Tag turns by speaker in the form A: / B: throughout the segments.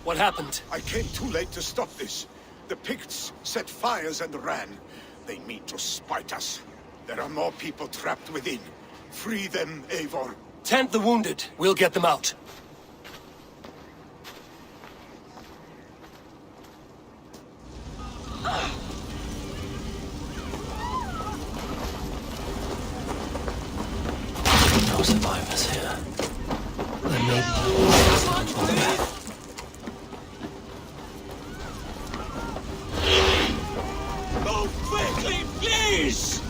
A: What happened?
B: I came too late to stop this. The Picts set fires and ran. They mean to spite us. There are more people trapped within. Free them, Eivor.
A: Tend the wounded. We'll get them out. No survivors here. There may be.
C: Please!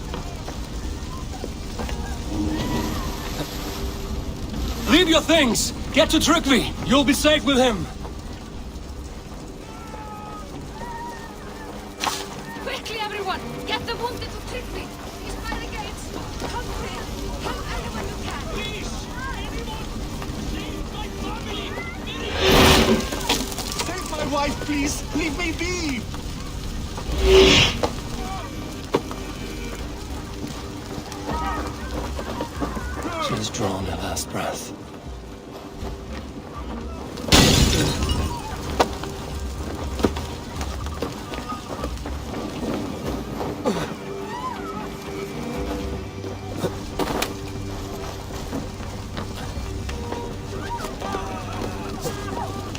A: Leave your things! Get to Tryggvi! You'll be safe with him!
D: Quickly, everyone! Get the wounded to Tryggvi! He's by the gates! Come clear! Help anyone you can!
C: Please! Everyone! Save my family!
E: Save my wife, please! Leave me be!
A: She has drawn her last breath.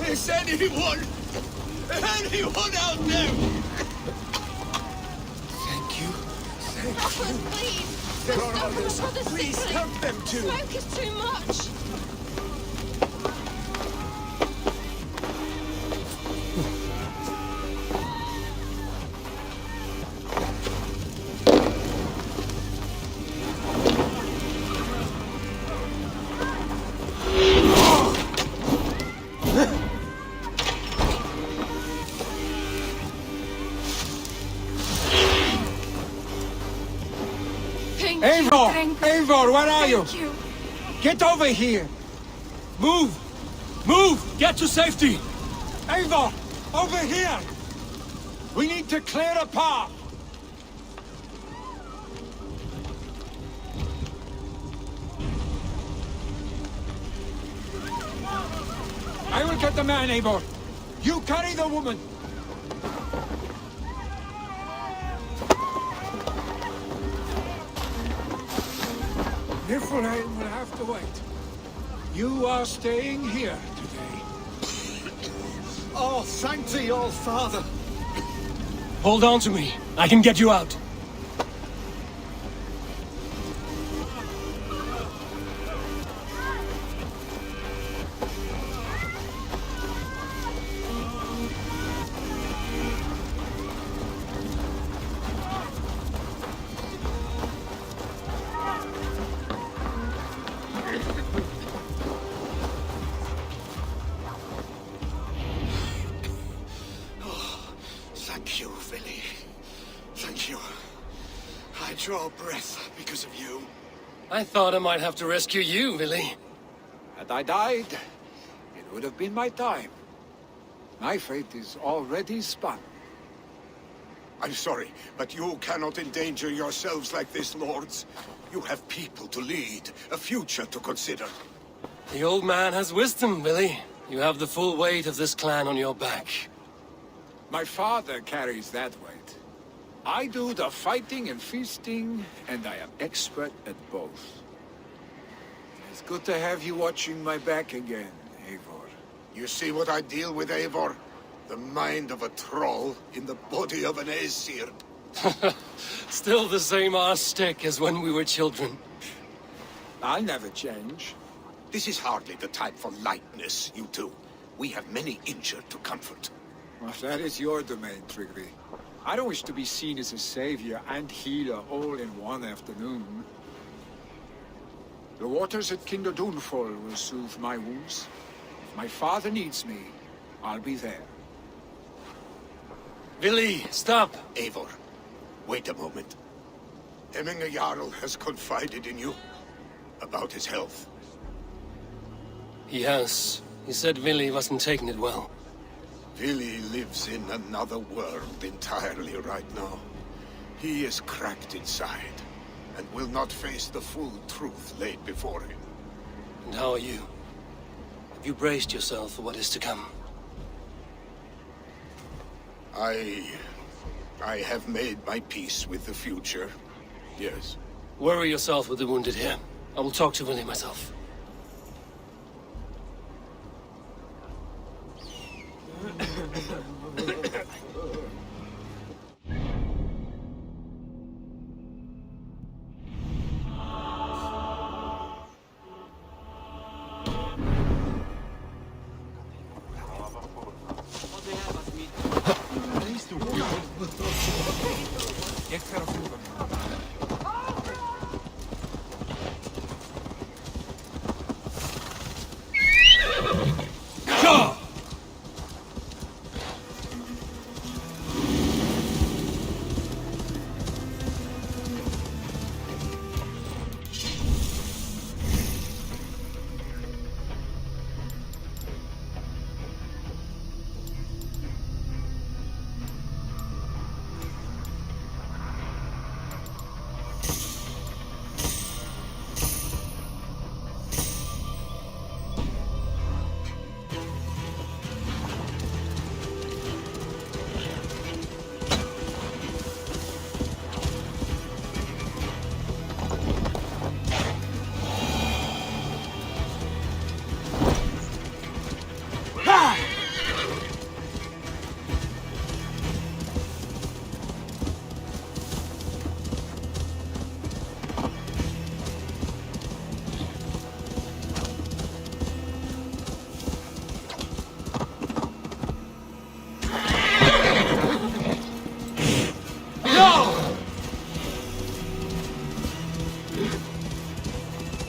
C: Is anyone out there?
E: Thank you.
D: Please!
E: There are
D: Stop
E: others.
D: for the
E: Please
D: sickly.
E: help them too.
D: Smoke is too much!
E: Eivor, where are you?
D: Thank you!
E: Get over here!
A: Move! Move! Get to safety!
E: Eivor, over here! We need to clear a path! I will get the man, Eivor. You carry the woman. Niflheim will have to wait. You are staying here today.
C: Oh, thank thee, old father.
A: Hold on to me. I can get you out.
B: Thank you, Vili. Thank you. I draw breath because of you.
A: I thought I might have to rescue you, Vili.
E: Had I died, it would have been my time. My fate is already spun.
B: I'm sorry, but you cannot endanger yourselves like this, lords. You have people to lead, a future to consider.
A: The old man has wisdom, Vili. You have the full weight of this clan on your back.
E: My father carries that weight. I do the fighting and feasting, and I am expert at both. It's good to have you watching my back again, Eivor.
B: You see what I deal with, Eivor? The mind of a troll in the body of an Aesir.
A: Still the same arse stick as when we were children.
E: I'll never change.
B: This is hardly the time for lightness, you two. We have many injured to comfort.
E: Well, that is your domain, Tryggvi. I don't wish to be seen as a savior and healer all in one afternoon. The waters at Kinder Dunfall will soothe my wounds. If my father needs me, I'll be there.
A: Vili, stop!
B: Eivor, wait a moment. Emminga Jarl has confided in you. about his health?
A: He has. He said Willy wasn't taking it well.
B: Willy lives in another world entirely right now. He is cracked inside, and will not face the full truth laid before him.
A: And how are you? Have you braced yourself for what is to come?
B: I have made my peace with the future. Yes.
A: Worry yourself with the wounded here. I will talk to Willy myself.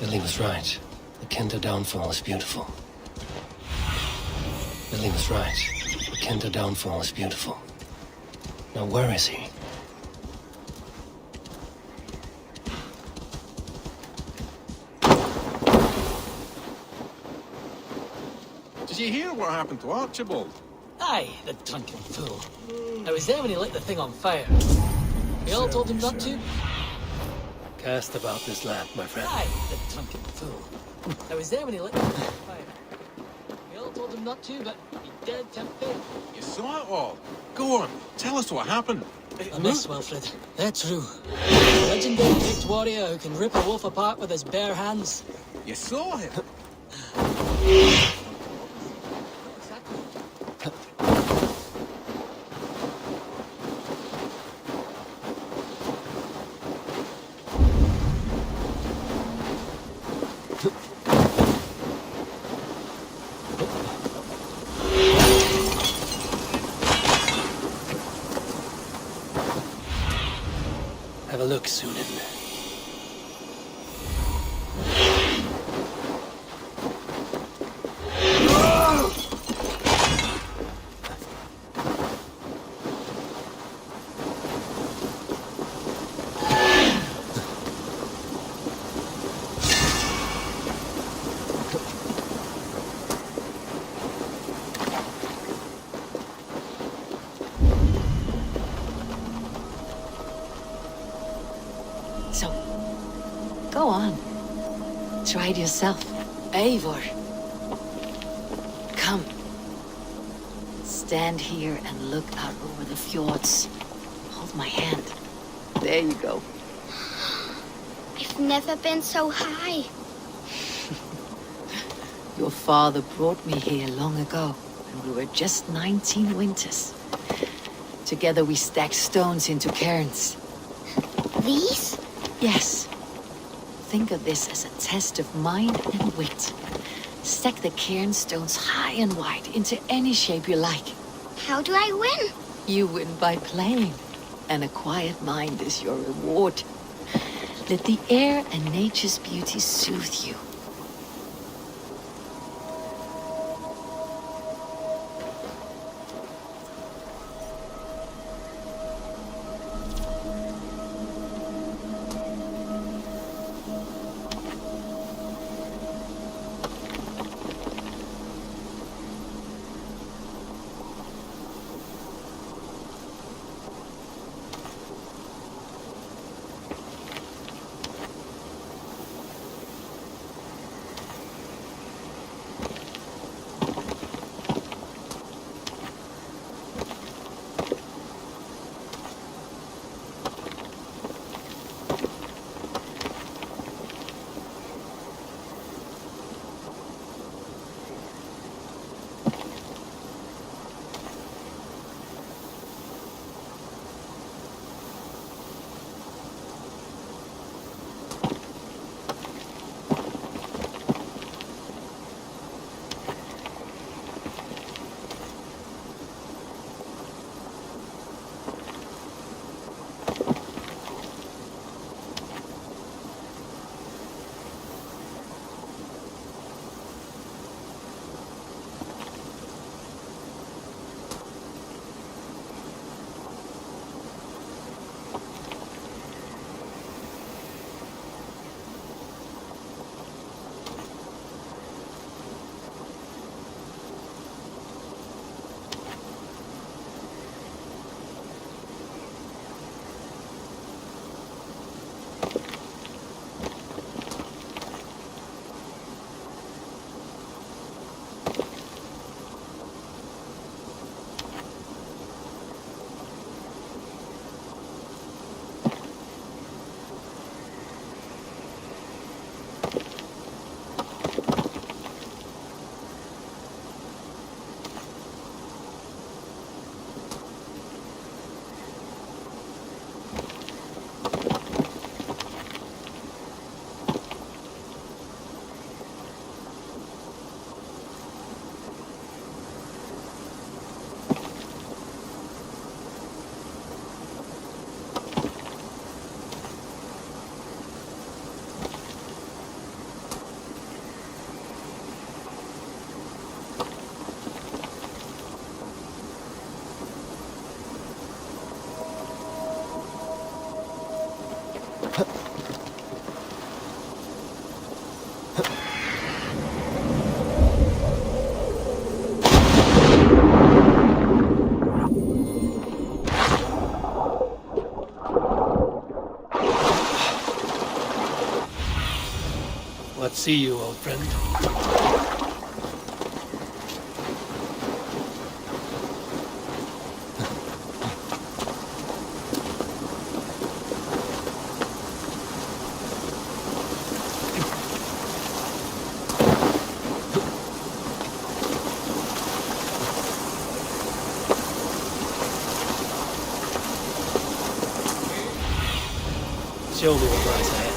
A: Willy was right. The Kenta downfall is beautiful. Willy was right. The Kenta downfall is beautiful. Now where is he?
F: Did you hear what happened to Archibald?
G: Aye, the drunken fool. I was there when he lit the thing on fire. We all told him not to.
A: Cast about this land, my friend.
G: Aye, the drunken fool. I was there when he lit the thing on fire. We all told him not to, but he dared tempt fate.
F: You saw it all. Go on, tell us what happened.
G: A miss, Wilfred. They're true. A legendary picked warrior who can rip a wolf apart with his bare hands.
F: You saw him.
A: Have a look, Sunan.
H: So, go on. Try it yourself. Eivor. Come. Stand here and look out over the fjords. Hold my hand. There you go.
I: I've never been so high.
H: Your father brought me here long ago, when we were just 19 winters. Together we stacked stones into cairns.
I: These?
H: Yes. Think of this as a test of mind and wit. Stack the cairn stones high and wide into any shape you like.
I: How do I win?
H: You win by playing, and a quiet mind is your reward. Let the air and nature's beauty soothe you.
A: Let's see you, old friend. Show me what lies ahead.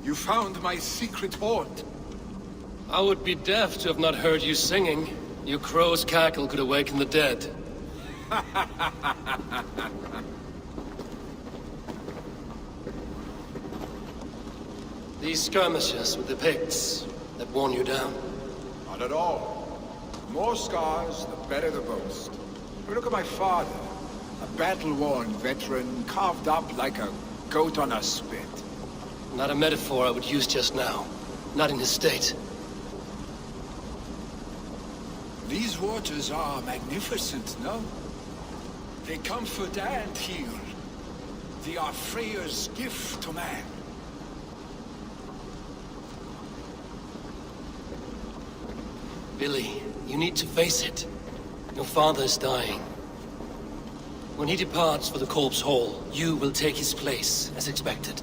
E: You found my secret hoard.
A: I would be deaf to have not heard you singing. Your crow's cackle could awaken the dead. These skirmishes with the pigs that worn you down.
E: Not at all. The more scars, the better the boast. But look at my father. A battle-worn veteran, carved up like a goat on a spit.
A: Not a metaphor I would use just now. Not in his state.
E: These waters are magnificent, no? They comfort and heal. They are Freya's gift to man.
A: Billy, you need to face it. Your father is dying. When he departs for the Corpse Hall, you will take his place, as expected.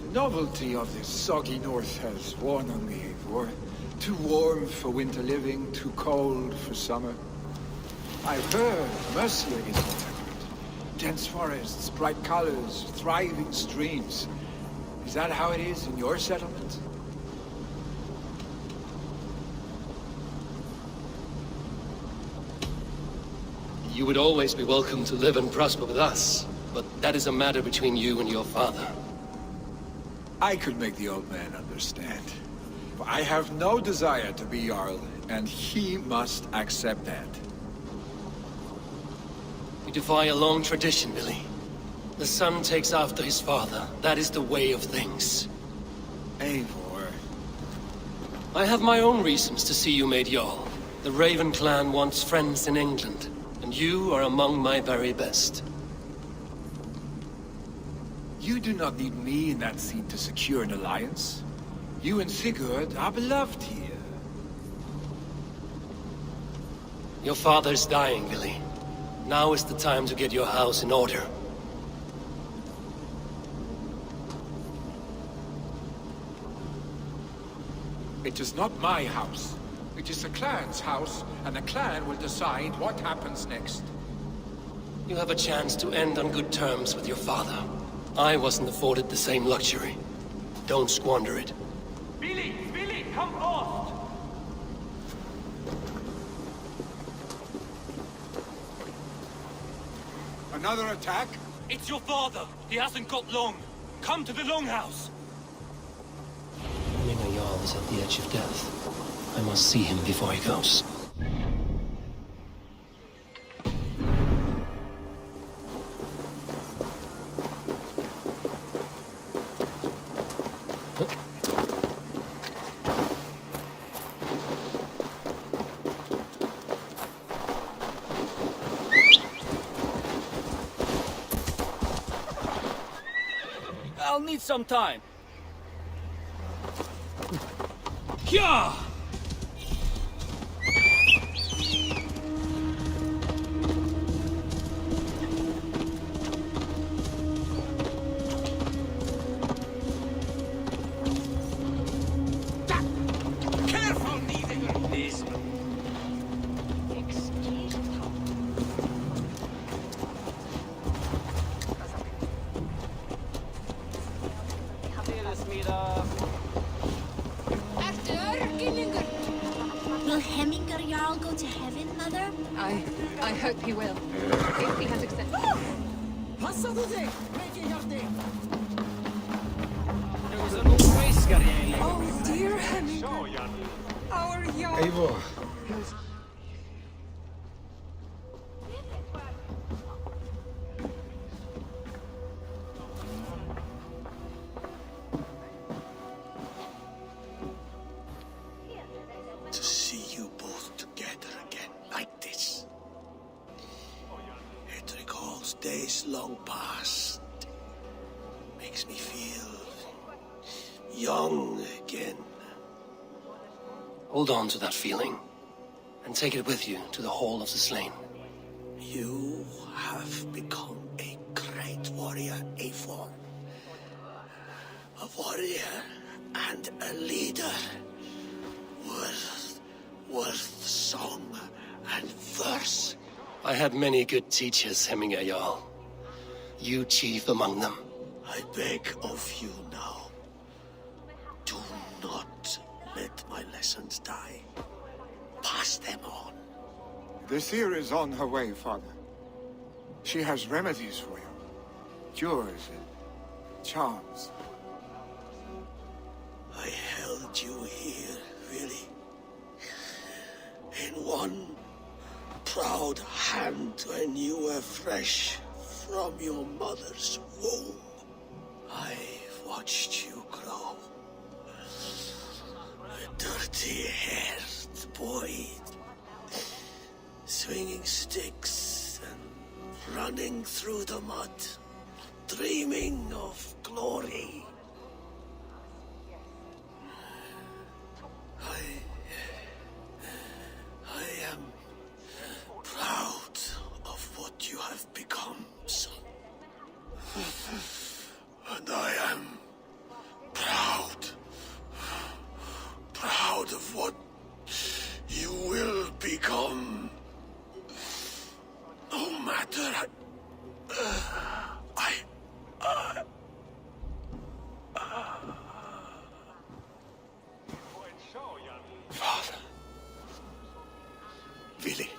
E: The novelty of this soggy north has worn on me, Eivor. Too warm for winter living, too cold for summer. I've heard Mercia is different. Dense forests, bright colors, thriving streams. Is that how it is in your settlement?
A: You would always be welcome to live and prosper with us, but that is a matter between you and your father.
E: I could make the old man understand. I have no desire to be Jarl, and he must accept that.
A: You defy a long tradition, Billy. The son takes after his father. That is the way of things.
E: Eivor.
A: I have my own reasons to see you made Jarl. The Raven clan wants friends in England, and you are among my very best.
E: You do not need me in that seat to secure an alliance. You and Sigurd are beloved here.
A: Your father's dying, Billy. Now is the time to get your house in order.
E: It is not my house. It is the clan's house, and the clan will decide what happens next.
A: You have a chance to end on good terms with your father. I wasn't afforded the same luxury. Don't squander it.
C: Billy, come forth!
E: Another attack?
C: It's your father. He hasn't got long. Come to the Longhouse.
A: Knowing a Jarl is at the edge of death. I must see him before he goes.
C: I'll need some time. Kya! Careful, Neither. This.
J: Will Hemminger Jarl go to heaven, Mother?
D: I hope he will. If he has accepted.
J: Oh, dear Hemminger. Our Jarl.
B: Eivor. To see you both together again like this. It recalls days long past. Makes me feel young again.
A: Hold on to that feeling, and take it with you to the Hall of the Slain.
B: You have become a great warrior, Eivor. A warrior and a leader. Worth song and verse.
A: I had many good teachers, Hemminger Jarl. You chief among them.
B: I beg of you now, do not let my lessons die. Pass them on.
E: The seer is on her way, Father. She has remedies for you. Cures and charms.
B: I held you here, really. In one proud hand when you were fresh from your mother's womb. I've watched you grow. A dirty-haired boy, swinging sticks and running through the mud, dreaming of glory. I am proud of what you have become, son. And I am proud of what you will become. No matter Father. Really?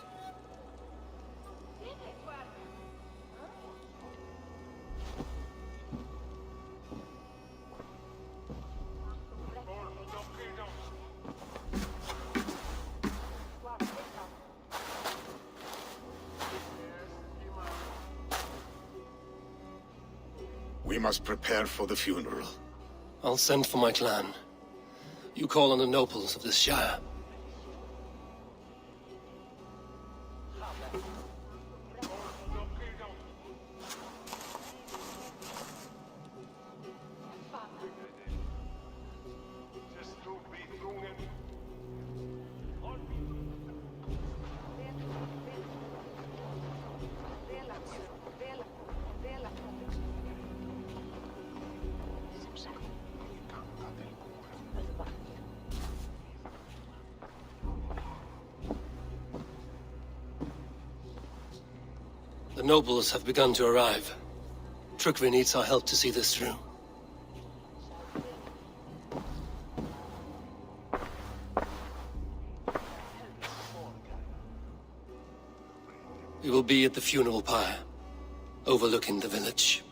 B: We must prepare for the funeral.
A: I'll send for my clan. You call on the nobles of this shire. The nobles have begun to arrive. Trukvi needs our help to see this through. We will be at the funeral pyre, overlooking the village.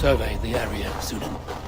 A: Survey the area, Sunan.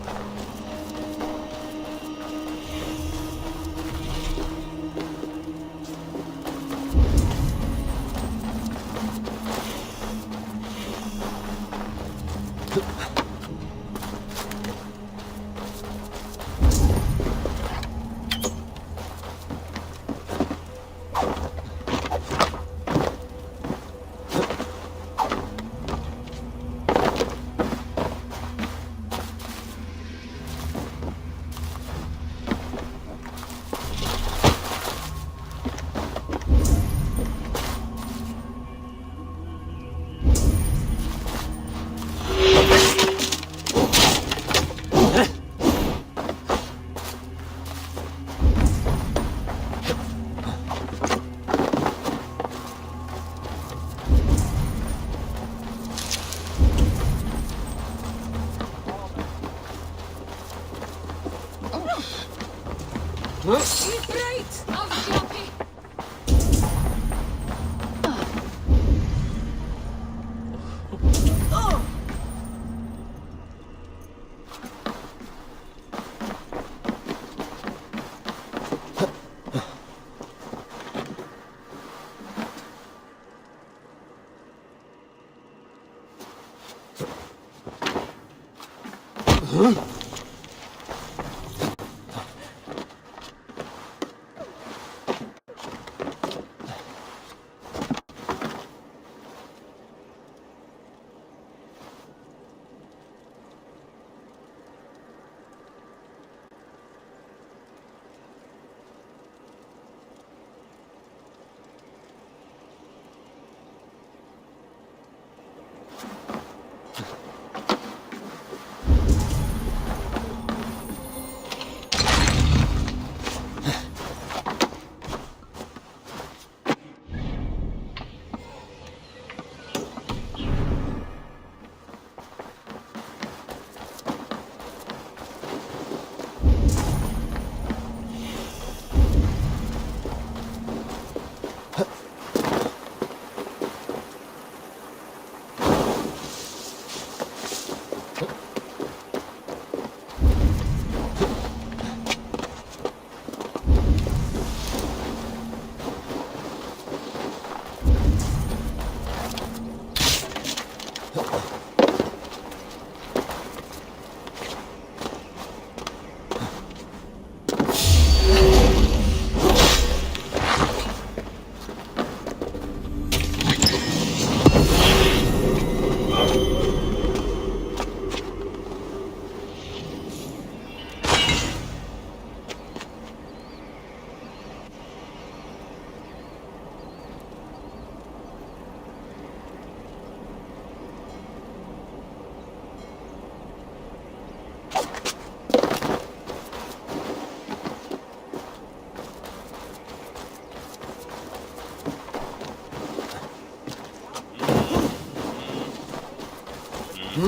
K: He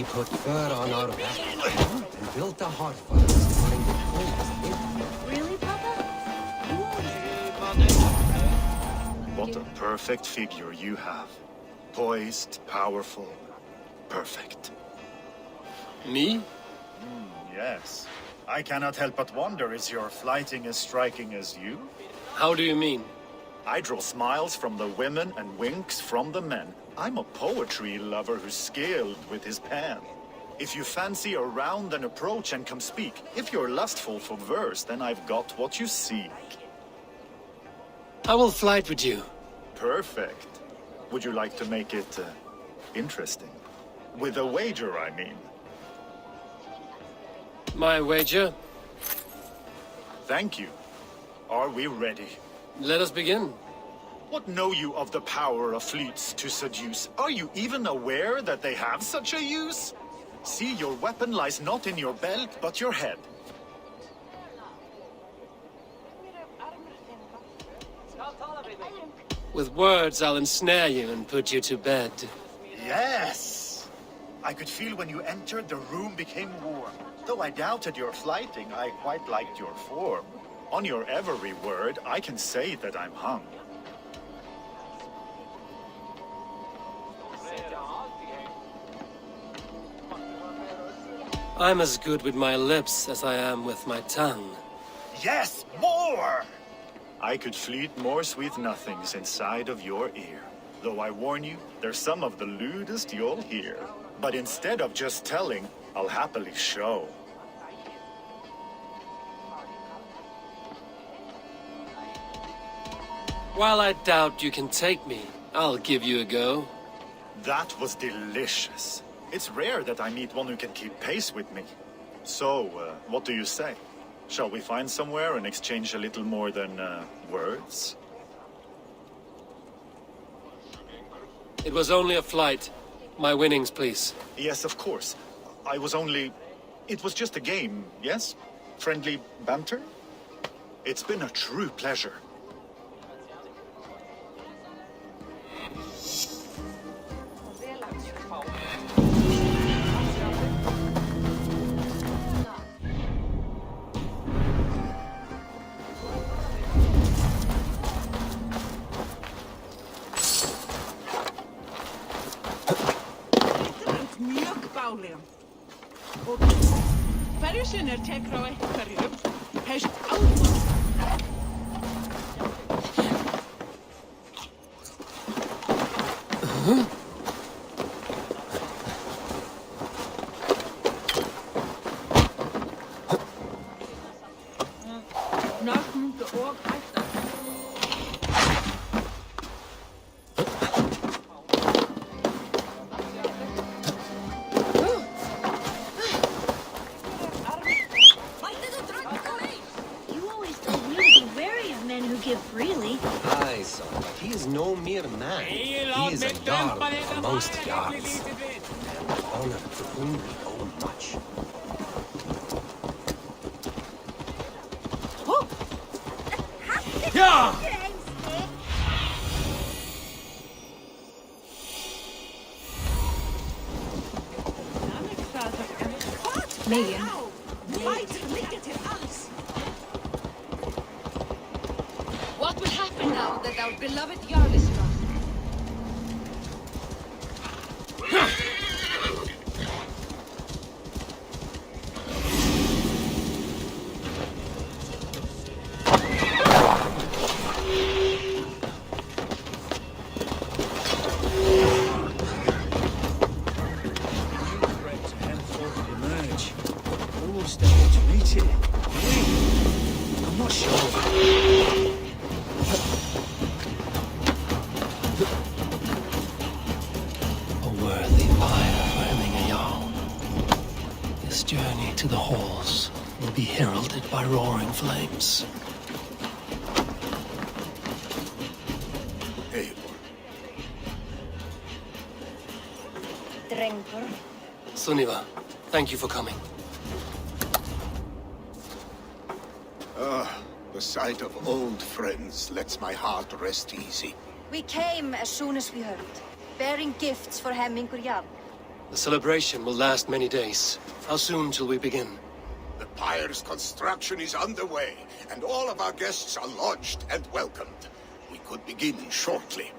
K: put fur on our back and built a hut for us during the coldest winter.
J: Really, Papa?
L: What a perfect figure you have. Poised, powerful, perfect.
A: Me?
L: Yes. I cannot help but wonder, is your flighting as striking as you?
A: How do you mean?
L: I draw smiles from the women and winks from the men. I'm a poetry lover who's skilled with his pen. If you fancy a round, then approach and come speak. If you're lustful for verse, then I've got what you seek.
A: I will flight with you.
L: Perfect. Would you like to make it interesting? With a wager, I mean.
A: My wager?
L: Thank you. Are we ready?
A: Let us begin.
L: What know you of the power of fleets to seduce? Are you even aware that they have such a use? See, your weapon lies not in your belt, but your head.
A: With words, I'll ensnare you and put you to bed.
L: Yes! I could feel when you entered, the room became warm. Though I doubted your flighting, I quite liked your form. On your every word, I can say that I'm hung.
A: I'm as good with my lips as I am with my tongue.
L: Yes, more! I could fleet more sweet nothings inside of your ear. Though I warn you, there's some of the lewdest you'll hear. But instead of just telling, I'll happily show.
A: While I doubt you can take me, I'll give you a go.
L: That was delicious. It's rare that I meet one who can keep pace with me. So, what do you say? Shall we find somewhere and exchange a little more than, words?
A: It was only a flight. My winnings, please.
L: Yes, of course. I was only... It was just a game, yes? Friendly banter? It's been a true pleasure.
K: Aye, son, but he is no mere man. He is a jarl amongst jarls. And honor to whom we owe much.
A: Yeah!
H: Megan.
D: What will happen now that our beloved Jarl is gone?
K: I'm not sure.
A: A worthy pyre for having a Jarl. This journey to the halls will be heralded by roaring flames.
B: Eivor.
J: Drengr.
A: Sunniva, thank you for coming.
B: The sight of old friends lets my heart rest easy.
M: We came as soon as we heard, bearing gifts for Hemmingur Jarl.
A: The celebration will last many days. How soon till we begin?
B: The pyre's construction is underway, and all of our guests are lodged and welcomed. We could begin shortly.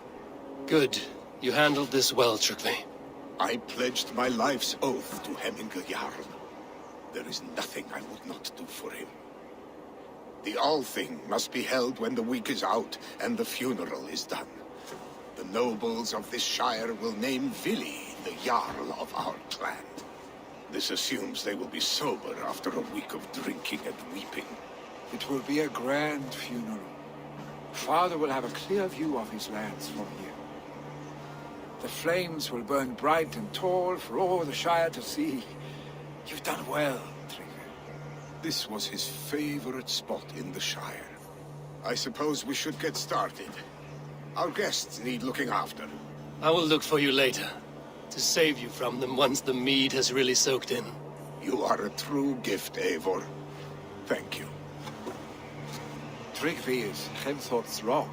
A: Good. You handled this well, Tryggvi.
B: I pledged my life's oath to Hemmingur Jarl. There is nothing I would not do for him. The Althing must be held when the week is out and the funeral is done. The nobles of this shire will name Vili the Jarl of our clan. This assumes they will be sober after a week of drinking and weeping.
E: It will be a grand funeral. Father will have a clear view of his lands from here. The flames will burn bright and tall for all the Shire to see. You've done well, Tryggvi.
B: This was his favorite spot in the Shire. I suppose we should get started. Our guests need looking after.
A: I will look for you later, to save you from them once the mead has really soaked in.
B: You are a true gift, Eivor. Thank you.
E: Tryggvi is Hemthor's rock.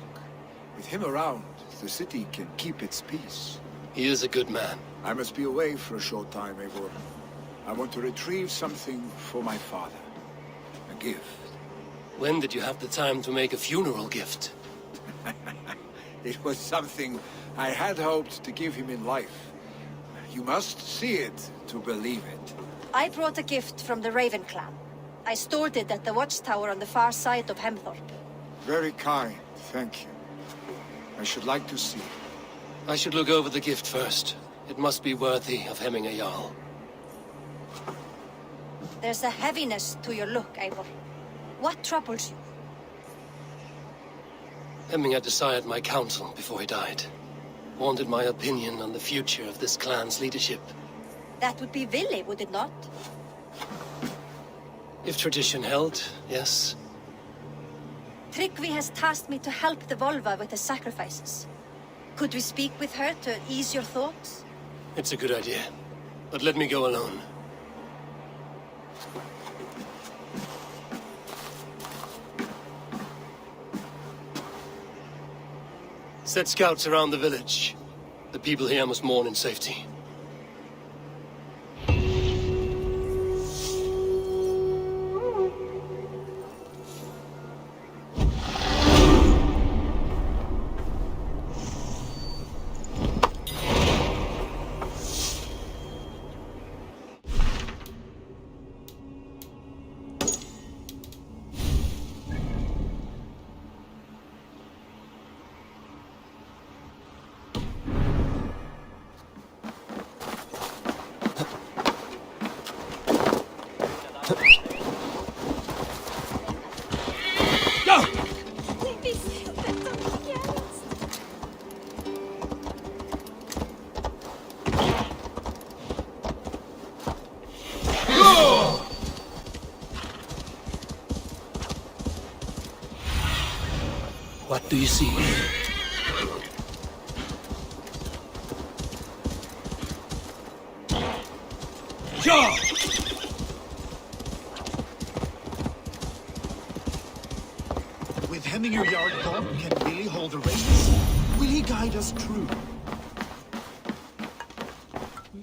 E: With him around, the city can keep its peace.
A: He is a good man.
E: I must be away for a short time, Eivor. I want to retrieve something for my father. A gift.
A: When did you have the time to make a funeral gift?
E: It was something I had hoped to give him in life. You must see it to believe it.
M: I brought a gift from the Raven clan. I stored it at the watchtower on the far side of Hemthorpe.
E: Very kind, thank you. I should like to see.
A: I should look over the gift first. It must be worthy of Hemmingur Jarl.
M: There's a heaviness to your look, Eivor. What troubles you?
A: Hemmingur desired my counsel before he died. Wanted my opinion on the future of this clan's leadership.
M: That would be Vili, would it not?
A: If tradition held, yes.
M: Tryggvi has tasked me to help the Volva with the sacrifices. Could we speak with her to ease your thoughts?
A: It's a good idea. But let me go alone. Set scouts around the village. The people here must mourn in safety. What do you see?
C: Ja!
L: With Hemmingur Jarl gone, can Vili hold the reins? Will he guide us true?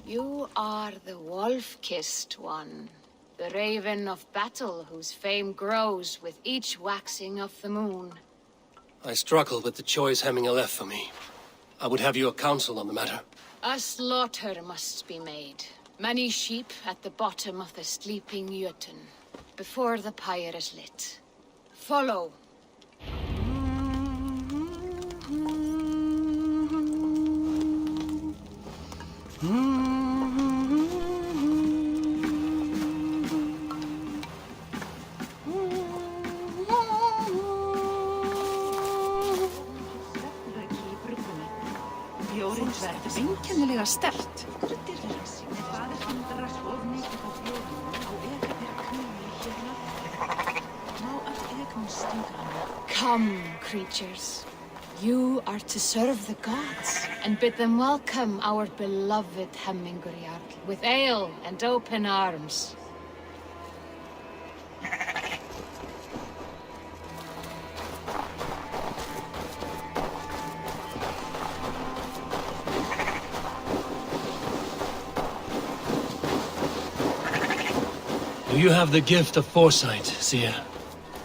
H: You are the wolf-kissed one. The raven of battle whose fame grows with each waxing of the moon.
A: I struggle with the choice Hemmingur left for me. I would have your counsel on the matter.
H: A slaughter must be made. Many sheep at the bottom of the sleeping Jötun, before the pyre is lit. Follow.
J: Einkennilega sterkt.
H: Come, creatures. You are to serve the gods, and bid them welcome our beloved Hemmingur Jarl with ale and open arms.
A: Do you have the gift of foresight, seer?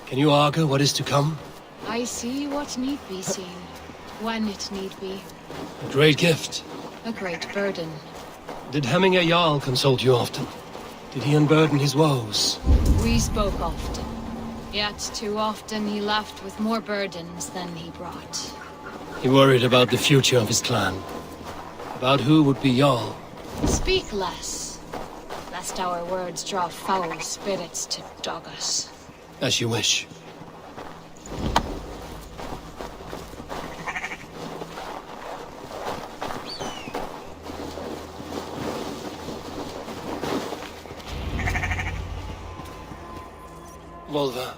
A: Can you augur what is to come?
H: I see what need be seen, when it need be.
A: A great gift.
H: A great burden.
A: Did Hemmingur Jarl consult you often? Did he unburden his woes?
H: We spoke often. Yet too often he left with more burdens than he brought.
A: He worried about the future of his clan. About who would be Jarl.
H: Speak less, lest our words draw foul spirits to dog us.
A: As you wish. Volva,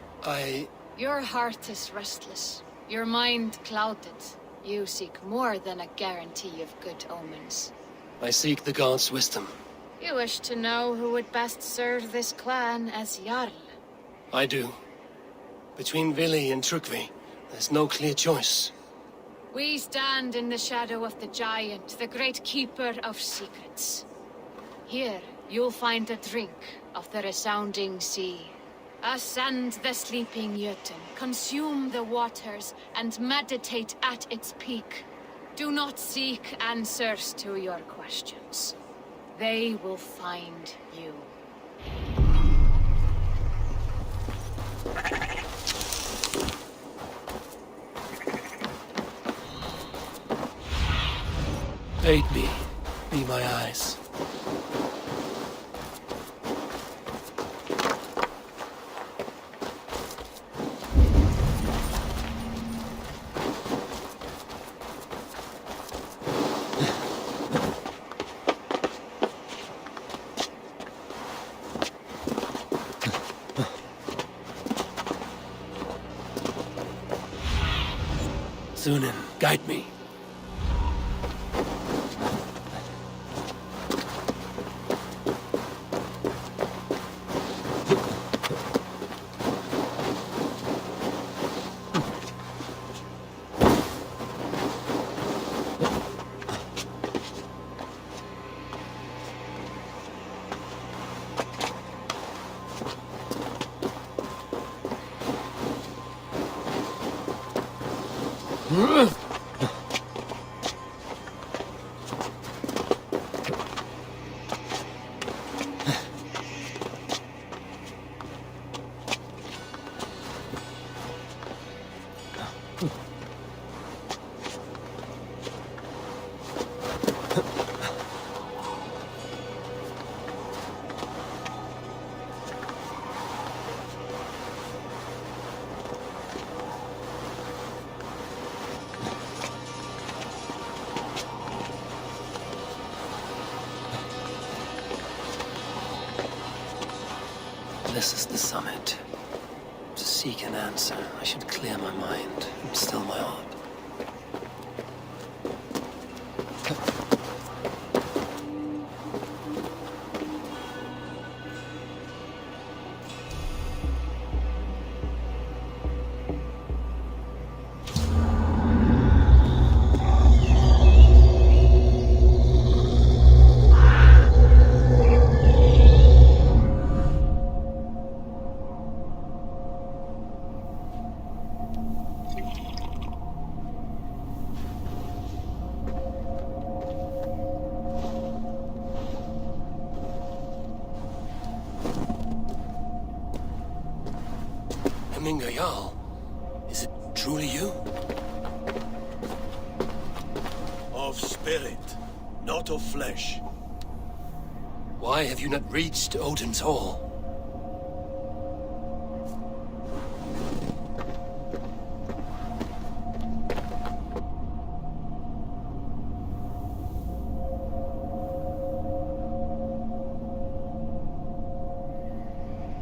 H: Your heart is restless. Your mind clouded. You seek more than a guarantee of good omens.
A: I seek the gods' wisdom.
H: You wish to know who would best serve this clan as Jarl.
A: I do. Between Vili and Trukvi, there's no clear choice.
H: We stand in the shadow of the giant, the great keeper of secrets. Here, you'll find a drink of the resounding sea. Ascend the sleeping Jötun, consume the waters, and meditate at its peak. Do not seek answers to your questions. They will find you.
A: Aid me. Be my eyes. Sunan, guide me. This is the summit. To seek an answer, I should clear my mind and still my heart. Hemmingur Jarl, is it truly you?
N: Of spirit, not of flesh.
A: Why have you not reached Odin's Hall?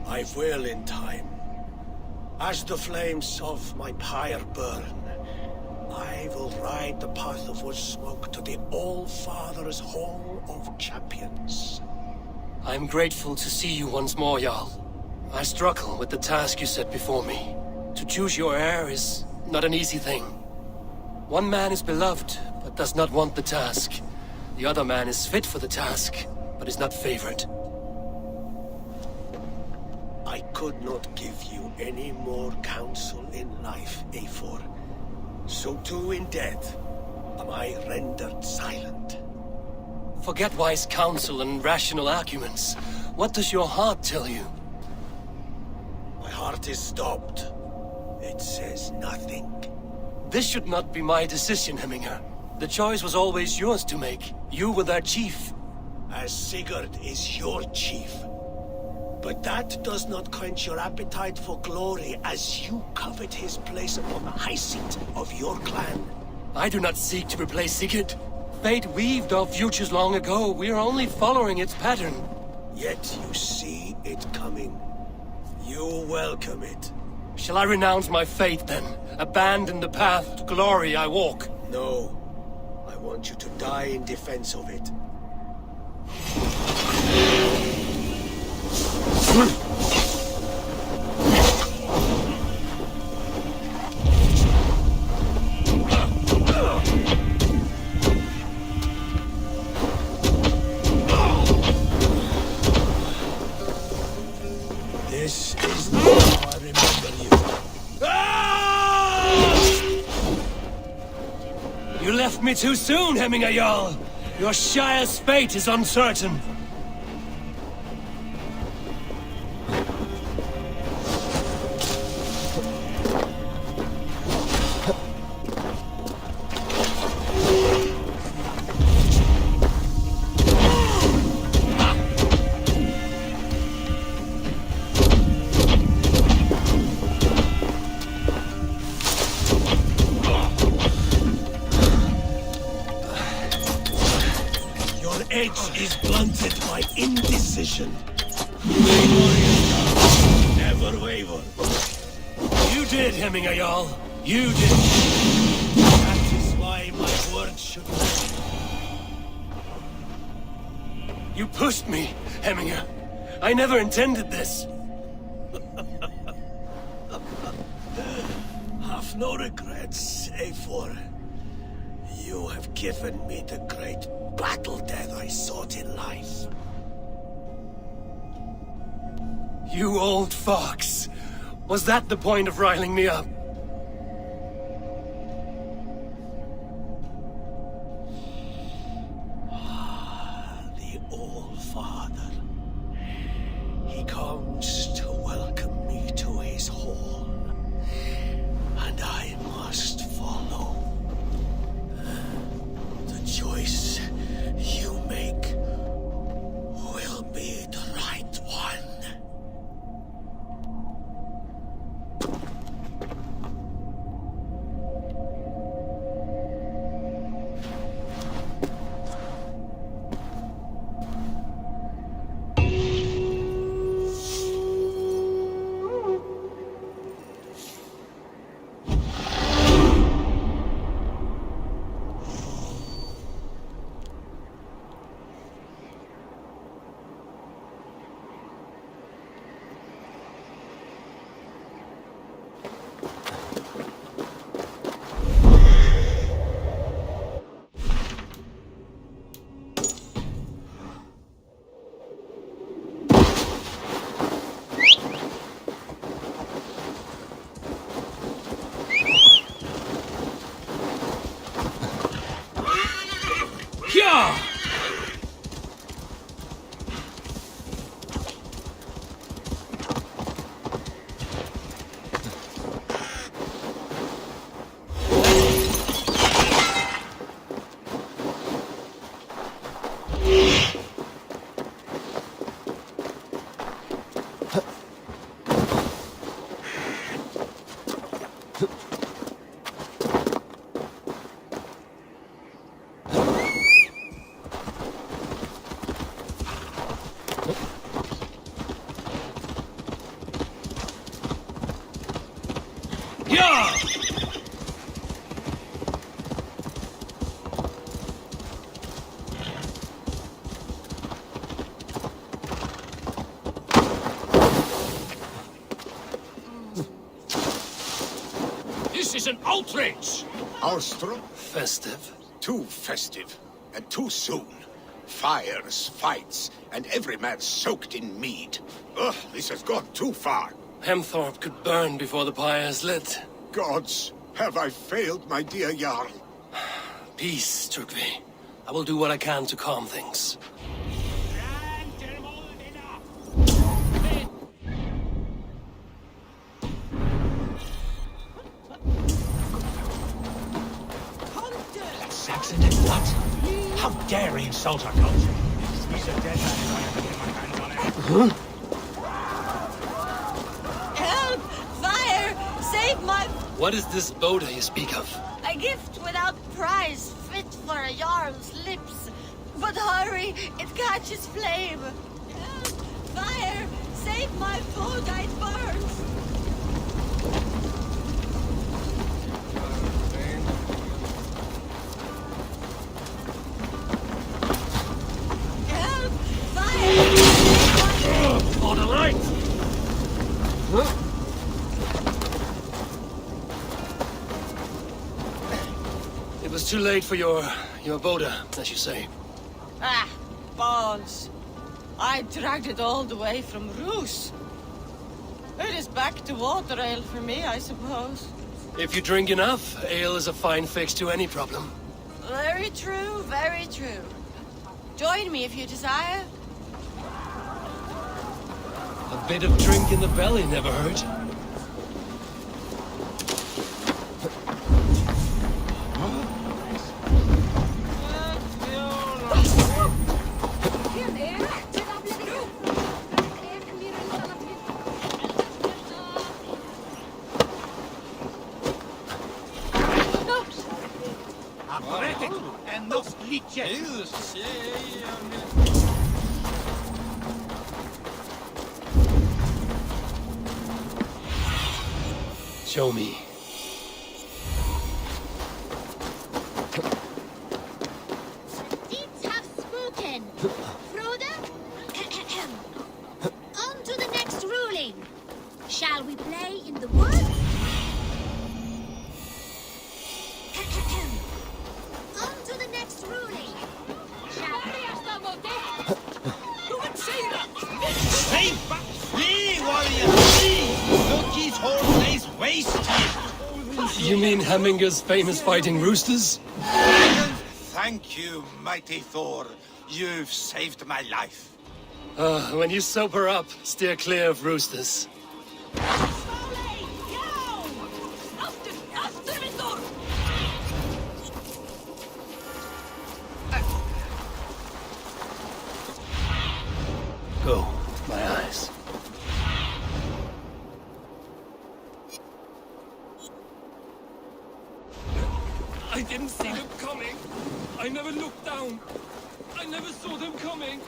N: I will in time. As the flames of my pyre burn, I will ride the path of wood smoke to the All-Father's Hall of Champions.
A: I am grateful to see you once more, Jarl. I struggle with the task you set before me. To choose your heir is not an easy thing. One man is beloved, but does not want the task. The other man is fit for the task, but is not favored.
N: I could not give you any more counsel in life, Eivor. So too in death am I rendered silent.
A: Forget wise counsel and rational arguments. What does your heart tell you?
N: My heart is stopped. It says nothing.
A: This should not be my decision, Hemminger. The choice was always yours to make. You were their chief.
N: As Sigurd is your chief. But that does not quench your appetite for glory as you covet his place upon the high seat of your clan.
A: I do not seek to replace Sigurd. Fate weaved our futures long ago. We are only following its pattern.
N: Yet you see it coming. You welcome it.
A: Shall I renounce my faith, then? Abandon the path to glory I walk?
N: No. I want you to die in defense of it. This is not how I remember you.
A: You left me too soon, Hemminger Jarl. Your Shire's fate is uncertain.
N: Is blunted by indecision. Never waver.
A: You did, Hemminger Jarl. You did.
N: That is why my words should matter.
A: You pushed me, Hemminger. I never intended this.
N: Have no regrets, Eivor. You have given me the great battle death I sought in life.
A: You old fox. Was that the point of riling me up?
N: The All-Father. He comes to welcome me to his hall. And I must follow. The choice you make will be the right one. is an outrage!
B: Austro?
A: Festive.
B: Too festive, and too soon. Fires, fights, and every man soaked in mead. Ugh, this has gone too far.
A: Hemthorpe could burn before the pyre is lit.
B: Gods, have I failed my dear Jarl?
A: Peace, Turkvi. I will do what I can to calm things.
N: Saxon did what? How dare he insult our culture? He's a dead man if I ever get my hands on him.
M: Help! Fire! Save my...
A: What is this Boda you speak of?
M: A gift without price, fit for a Jarl's lips. But hurry, it catches flame. Help! Fire! Save my food, it burns! Help! Fire!
A: On the light! It was too late for your Boda, as you say.
D: Ah, balls. I dragged it all the way from Roos. It is back to water ale for me, I suppose.
A: If you drink enough, ale is a fine fix to any problem.
D: Very true, very true. Join me if you desire.
A: A bit of drink in the belly never hurt.
N: And those leeches.
A: Show me.
I: Deeds have spoken. Frodo? On to the next ruling. Shall we play in the woods? On to the next ruling. Shall
N: Who would say that? Stay back! Flee, warrior! Flee! Look, his whole place wasted!
A: You mean Hemminger's famous fighting roosters?
N: Thank you, mighty Thor. You've saved my life.
A: When you sober up, steer clear of roosters. Go, my eyes.
C: I didn't see them coming. I never looked down. I never saw them coming.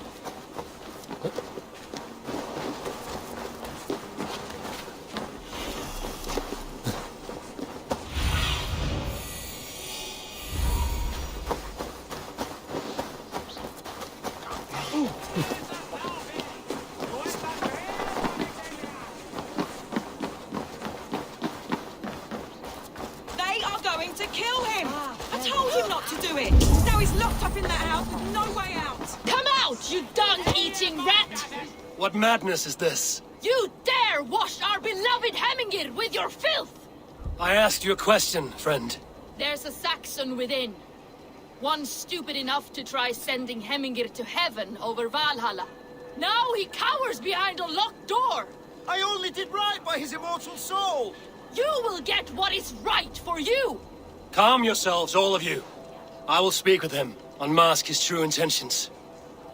D: They are going to kill him! I told him not to do it! Now he's locked up in that house with no way out!
H: Come out, you dung-eating rat!
A: What madness is this?
H: You dare wash our beloved Hemmingir with your filth!
A: I asked you a question, friend.
H: There's a Saxon within. One stupid enough to try sending Hemmingir to heaven over Valhalla. Now he cowers behind a locked door!
N: I only did right by his immortal soul!
H: You will get what is right for you!
A: Calm yourselves, all of you. I will speak with him, unmask his true intentions.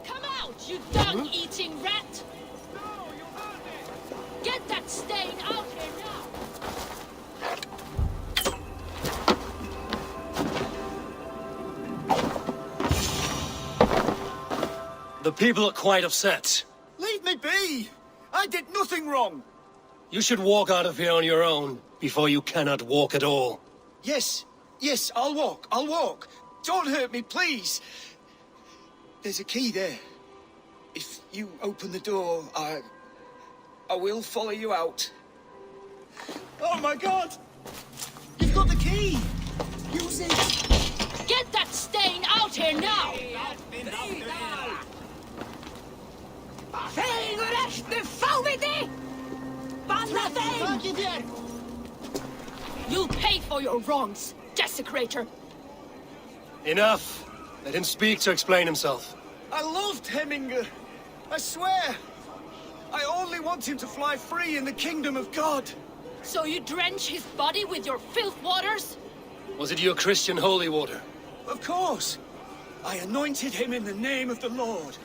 H: Come out, you dung-eating rat! Get that stain out here now!
A: The people are quite upset.
N: Leave me be! I did nothing wrong!
A: You should walk out of here on your own, before you cannot walk at all.
N: Yes, I'll walk. Don't hurt me, please. There's a key there. If you open the door, I will follow you out. Oh my God! You've got the key! Use it!
H: Get that stain out here now! You'll pay for your wrongs, desecrator!
A: Enough! Let him speak to explain himself.
N: I loved Hemminger. I swear. I only want him to fly free in the kingdom of God.
H: So you drench his body with your filth waters?
A: Was it your Christian holy water?
N: Of course. I anointed him in the name of the Lord.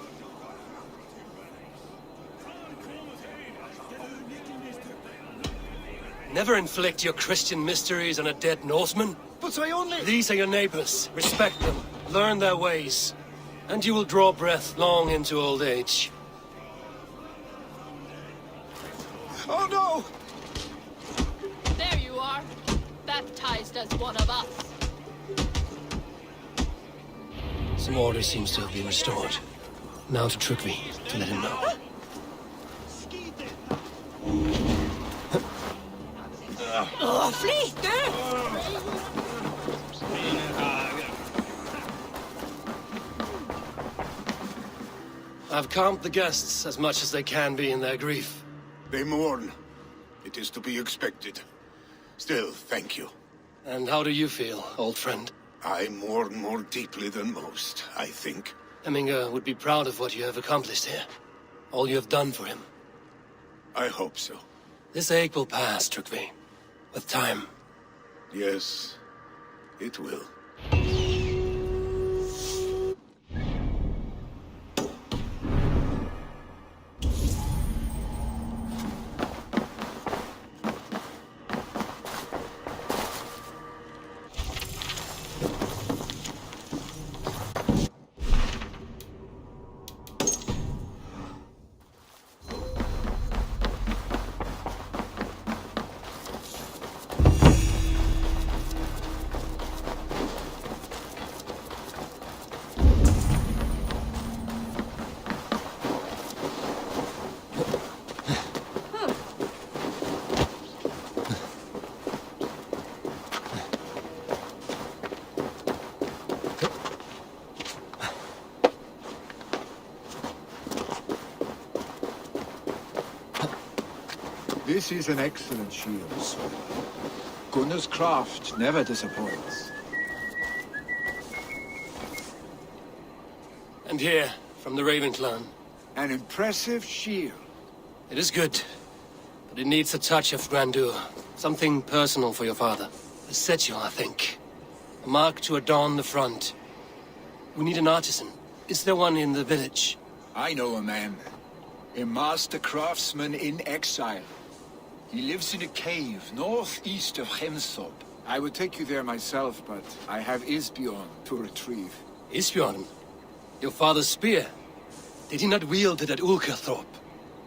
A: Never inflict your Christian mysteries on a dead Norseman.
N: But I only...
A: These are your neighbors. Respect them. Learn their ways. And you will draw breath long into old age.
N: Oh no!
H: There you are. Baptized as one of us.
A: Some order seems to have been restored. Now to Trygve, to let him know.
D: Flee!
A: I've calmed the guests as much as they can be in their grief.
B: They mourn. It is to be expected. Still, thank you.
A: And how do you feel, old friend?
B: I mourn more deeply than most, I think.
A: Hemminger would be proud of what you have accomplished here. All you have done for him.
B: I hope so.
A: This ache will pass, Trygve. With time.
B: Yes, it will.
E: This is an excellent shield, sir. Gunnar's craft never disappoints.
A: And here, from the Raven clan.
E: An impressive shield.
A: It is good, but it needs a touch of grandeur. Something personal for your father. A sigil, I think. A mark to adorn the front. We need an artisan. Is there one in the village?
E: I know a man. A master craftsman in exile. He lives in a cave northeast of Hemsop. I would take you there myself, but I have Isbjorn to retrieve.
A: Isbjorn? Your father's spear? Did he not wield it at Ulkerthorpe?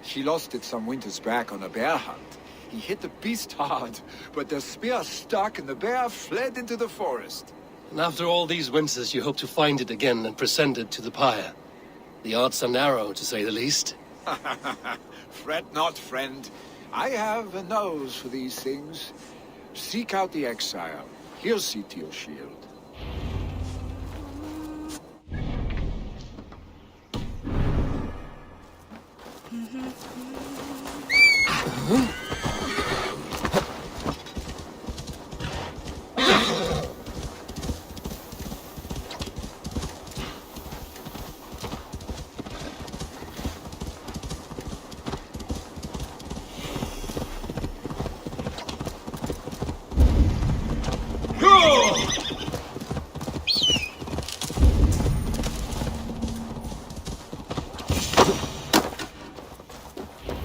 E: He lost it some winters back on a bear hunt. He hit the beast hard, but the spear stuck and the bear fled into the forest.
A: And after all these winters, you hope to find it again and present it to the pyre. The odds are narrow, to say the least.
E: Fret not, friend. I have a nose for these things. Seek out the exile. He'll see to your shield.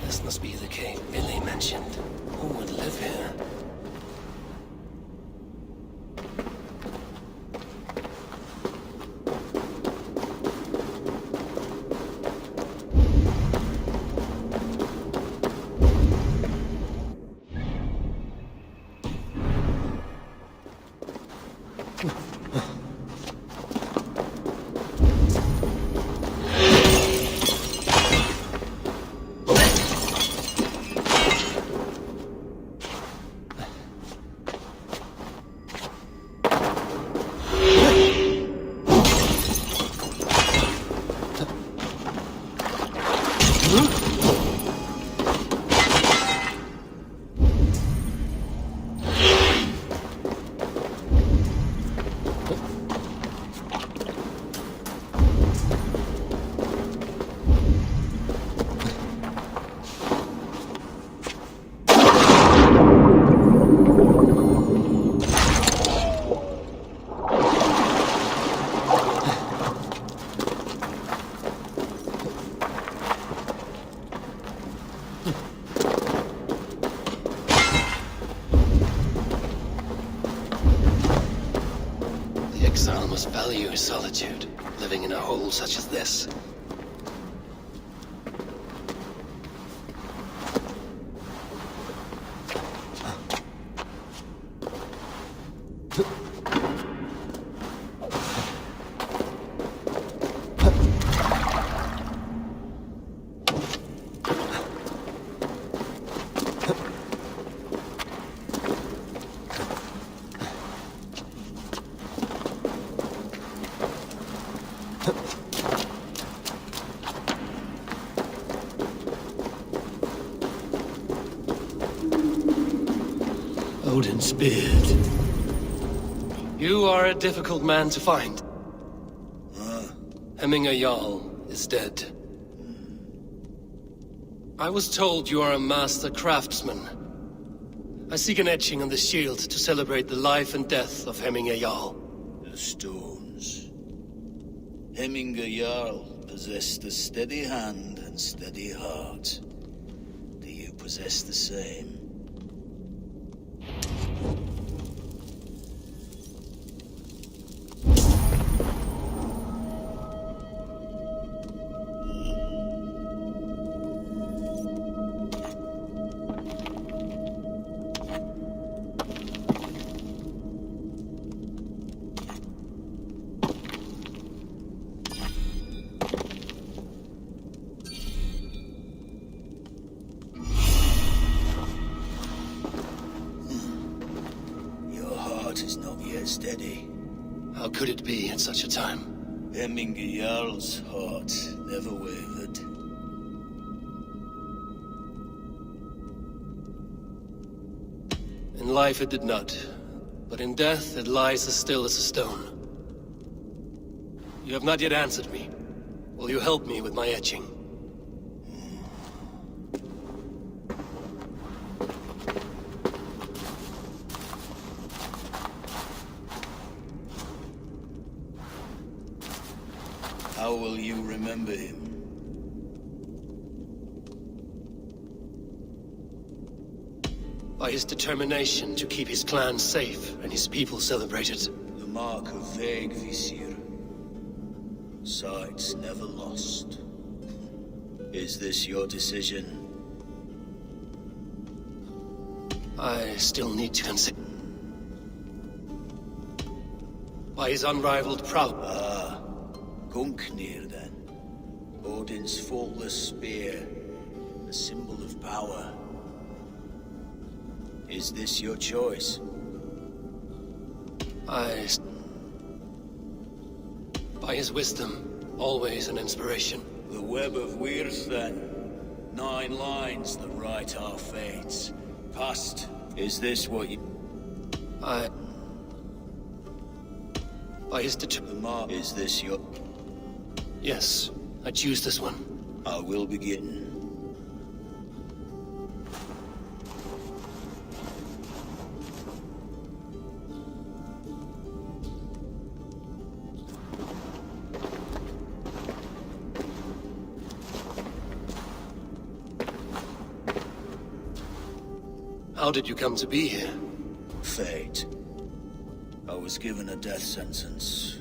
A: This must be the cave Billy mentioned. Who would live here? exile must value his solitude, living in a hole such as this. Odin's beard. You are a difficult man to find. Hemminger Jarl is dead. I was told you are a master craftsman. I seek an etching on the shield to celebrate the life and death of Hemminger Jarl.
O: The stones. Hemminger Jarl possessed a steady hand and steady heart. Do you possess the same? Is not yet steady.
A: How could it be at such a time?
O: Hemminger Jarl's heart never wavered.
A: In life it did not, but in death it lies as still as a stone. You have not yet answered me. Will you help me with my etching?
O: How will you remember him?
A: By his determination to keep his clan safe and his people celebrated.
O: The mark of Vegvisir. Sights never lost. Is this your decision?
A: I still need to consider. By his unrivaled prowess.
O: Gungnir, then. Odin's faultless spear. A symbol of power. Is this your choice?
A: By his wisdom, always an inspiration.
O: The web of Wirth, then. 9 lines that write our fates. Past. Is this what you...
A: By his
O: Is this your...
A: Yes, I choose this one.
O: I will begin.
A: How did you come to be here?
O: Fate. I was given a death sentence.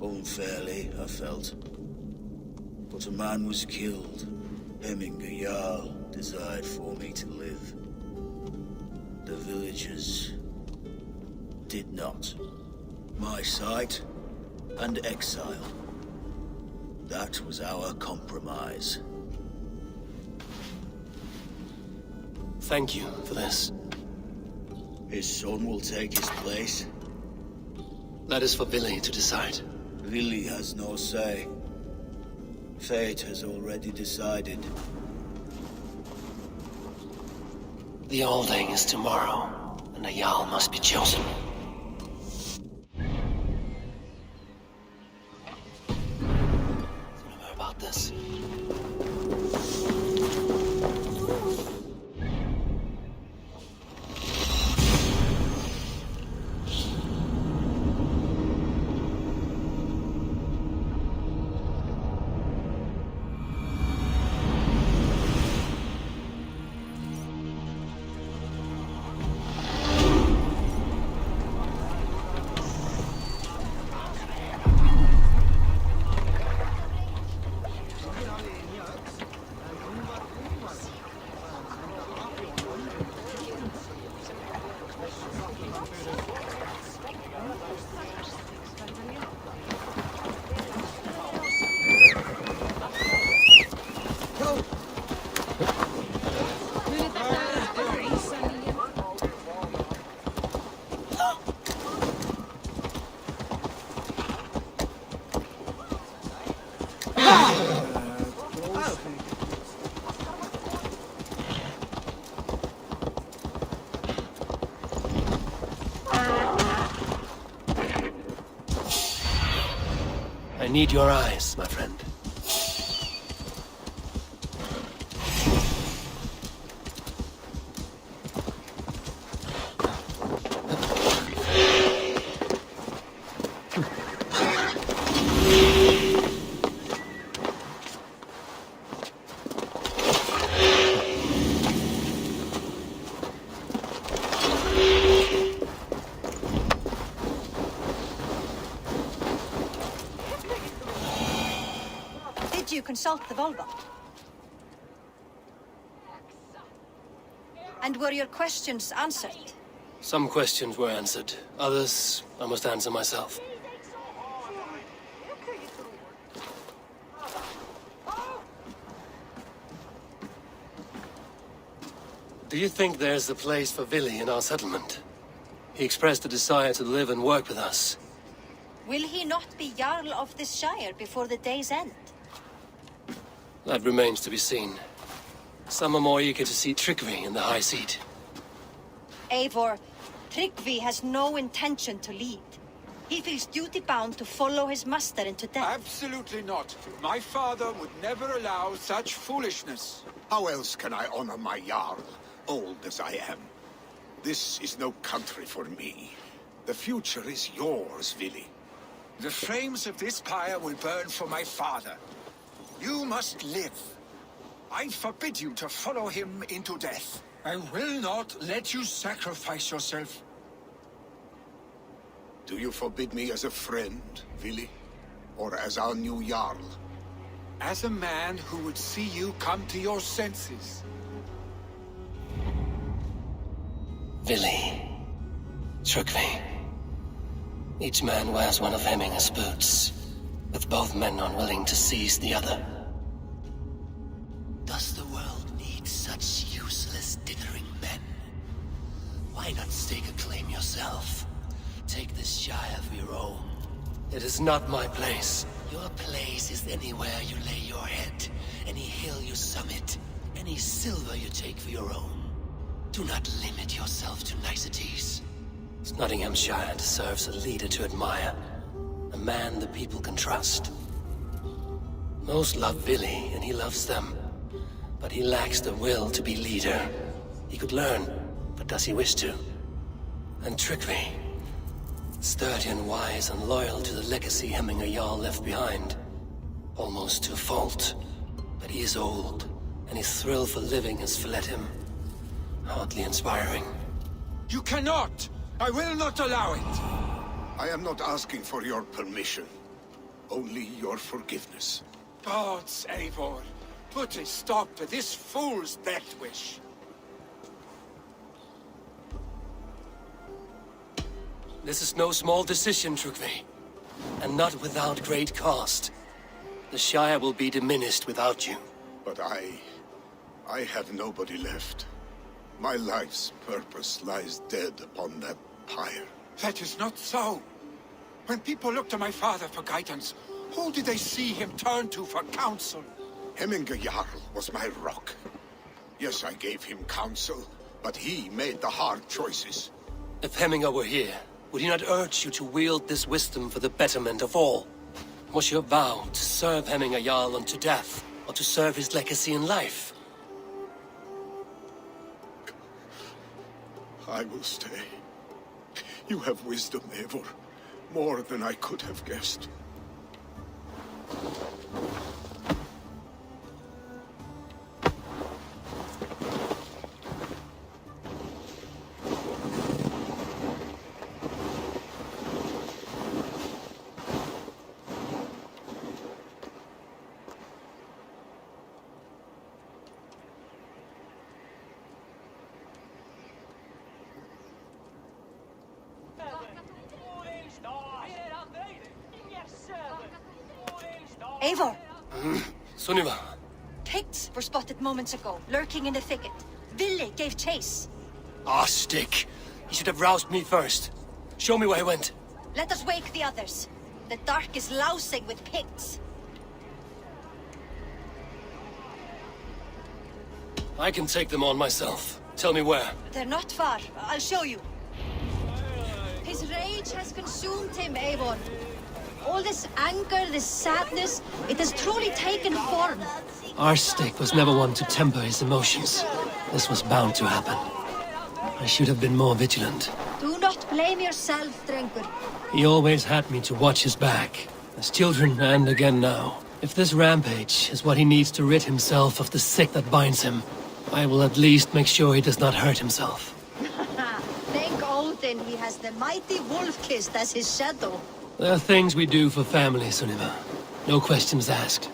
O: Unfairly, I felt. But a man was killed. Hemminger Jarl desired for me to live. The villagers did not. My sight and exile. That was our compromise.
A: Thank you for this.
O: His son will take his place.
A: That is for Vili to decide.
O: Vili has no say. Fate has already decided.
A: The Alding is tomorrow, and a Jarl must be chosen. What about this? need your eyes, my friend.
M: Did you consult the Volva? And were your questions answered?
A: Some questions were answered. Others, I must answer myself. Do you think there's a place for Vili in our settlement? He expressed a desire to live and work with us.
M: Will he not be Jarl of this Shire before the day's end?
A: That remains to be seen. Some are more eager to see Tryggvi in the high seat.
M: Eivor, Tryggvi has no intention to lead. He feels duty-bound to follow his master into death.
E: Absolutely not. My father would never allow such foolishness.
B: How else can I honor my Jarl, old as I am? This is no country for me. The future is yours, Vili.
E: The flames of this pyre will burn for my father. You must live. I forbid you to follow him into death. I will not let you sacrifice yourself.
B: Do you forbid me as a friend, Vili? Or as our new Jarl?
E: As a man who would see you come to your senses.
A: Vili. Tryggvi. Each man wears one of Hemminger's boots, with both men unwilling to seize the other.
N: Does the world need such useless, dithering men? Why not stake a claim yourself? Take this Shire for your own.
A: It is not my place.
N: Your place is anywhere you lay your head, any hill you summit, any silver you take for your own. Do not limit yourself to niceties.
A: Nottinghamshire deserves a leader to admire. A man the people can trust. Most love Vili, and he loves them. But he lacks the will to be leader. He could learn, but does he wish to? And Tryggvi. Sturdy and wise and loyal to the legacy Hemminger Jarl left behind. Almost to a fault. But he is old, and his thrill for living has fled him. Hardly inspiring.
E: You cannot! I will not allow it!
B: I am not asking for your permission. Only your forgiveness.
E: Gods, Eivor, put a stop to this fool's death wish.
A: This is no small decision, Tryggvi. And not without great cost. The Shire will be diminished without you.
B: But I have nobody left. My life's purpose lies dead upon that pyre.
E: That is not so. When people look to my father for guidance, who did they see him turn to for counsel?
B: Hemminger Jarl was my rock. Yes, I gave him counsel, but he made the hard choices.
A: If Hemminger were here, would he not urge you to wield this wisdom for the betterment of all? Was your vow to serve Hemminger Jarl unto death, or to serve his legacy in life?
B: I will stay. You have wisdom, Eivor. More than I could have guessed.
M: Eivor!
A: Sunniva!
M: Picts were spotted moments ago, lurking in the thicket. Vili gave chase.
A: Ah, stick! He should have roused me first. Show me where he went.
M: Let us wake the others. The dark is lousing with Picts.
A: I can take them on myself. Tell me where.
M: They're not far. I'll show you. His rage has consumed him, Eivor.
I: all this anger, this sadness, it has truly taken form.
A: Arstic was never one to temper his emotions. This was bound to happen. I should have been more vigilant.
I: Do not blame yourself, Drengur.
A: He always had me to watch his back, as children and again now. If this rampage is what he needs to rid himself of the sick that binds him, I will at least make sure he does not hurt himself.
I: Thank Odin he has the mighty Wolf-Kissed as his shadow.
A: There are things we do for family, Sunniva. No questions asked.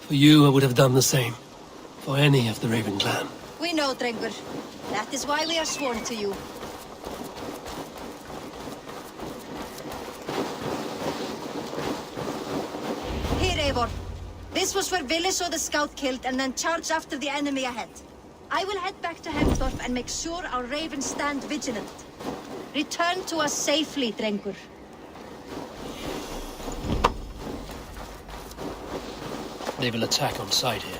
A: For you, I would have done the same. For any of the Raven clan.
I: We know, Drengur. That is why we are sworn to you. Here, Eivor. This was where Vili saw the scout killed and then charged after the enemy ahead. I will head back to Hemthorpe and make sure our ravens stand vigilant. Return to us safely, Drengur.
A: They will attack on sight here.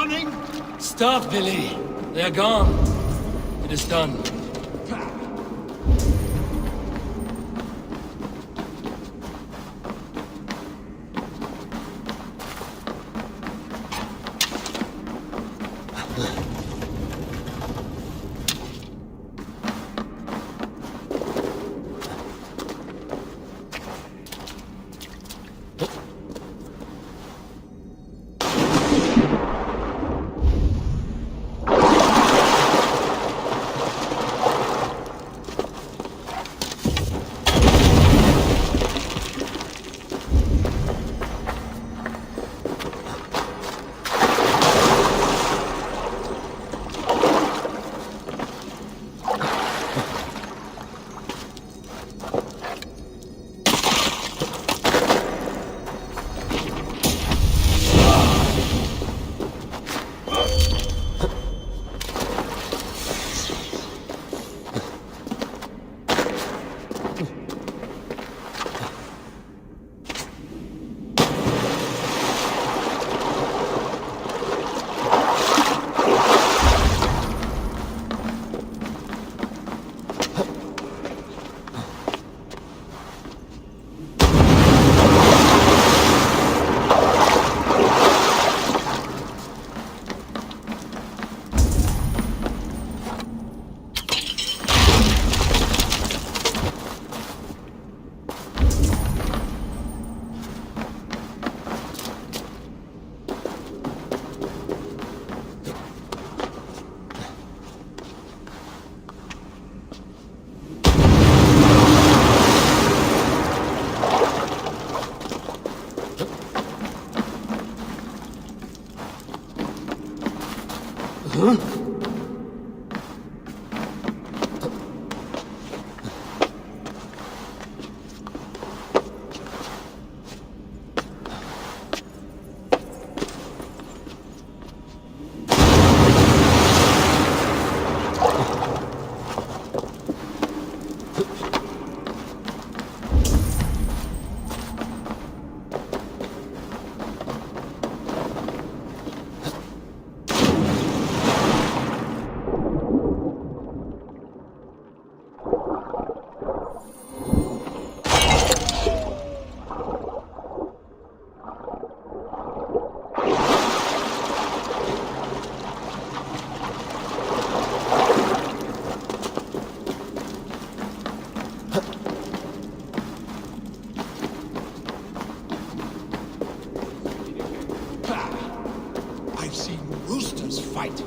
E: running?
A: Stop, Billy. They are gone. It is done.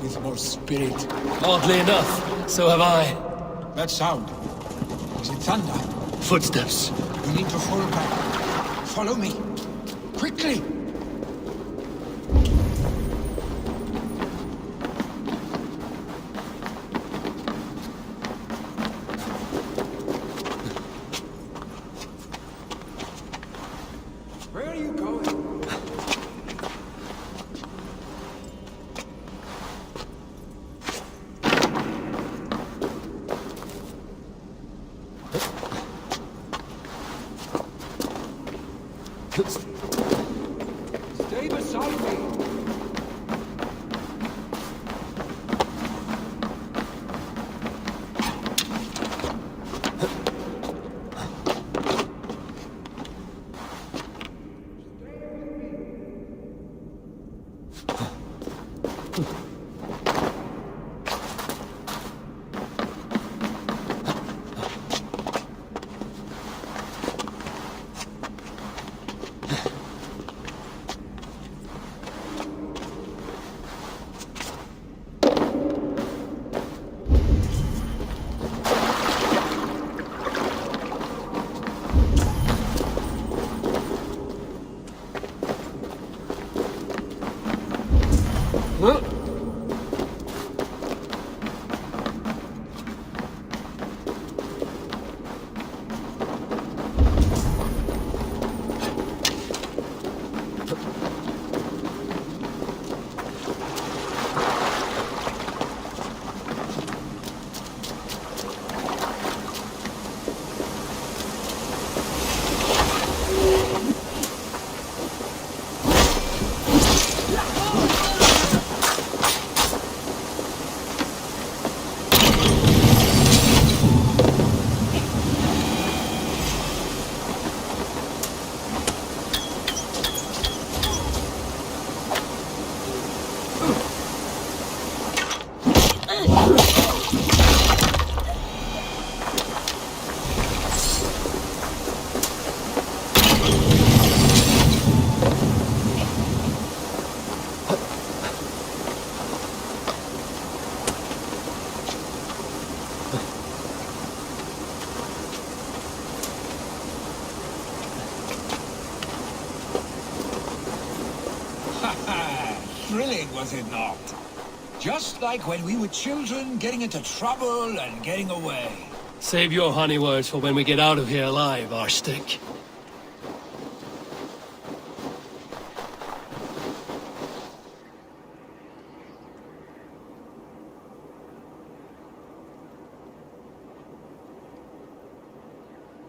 E: With more spirit.
A: Oddly enough, so have I.
E: That sound. Is it thunder?
A: Footsteps.
E: We need to fall back. Follow me. Quickly! Where are you going? Stay beside me. thrilling, was it not? Just like when we were children, getting into trouble and getting away.
A: Save your honey words for when we get out of here alive, Arstick.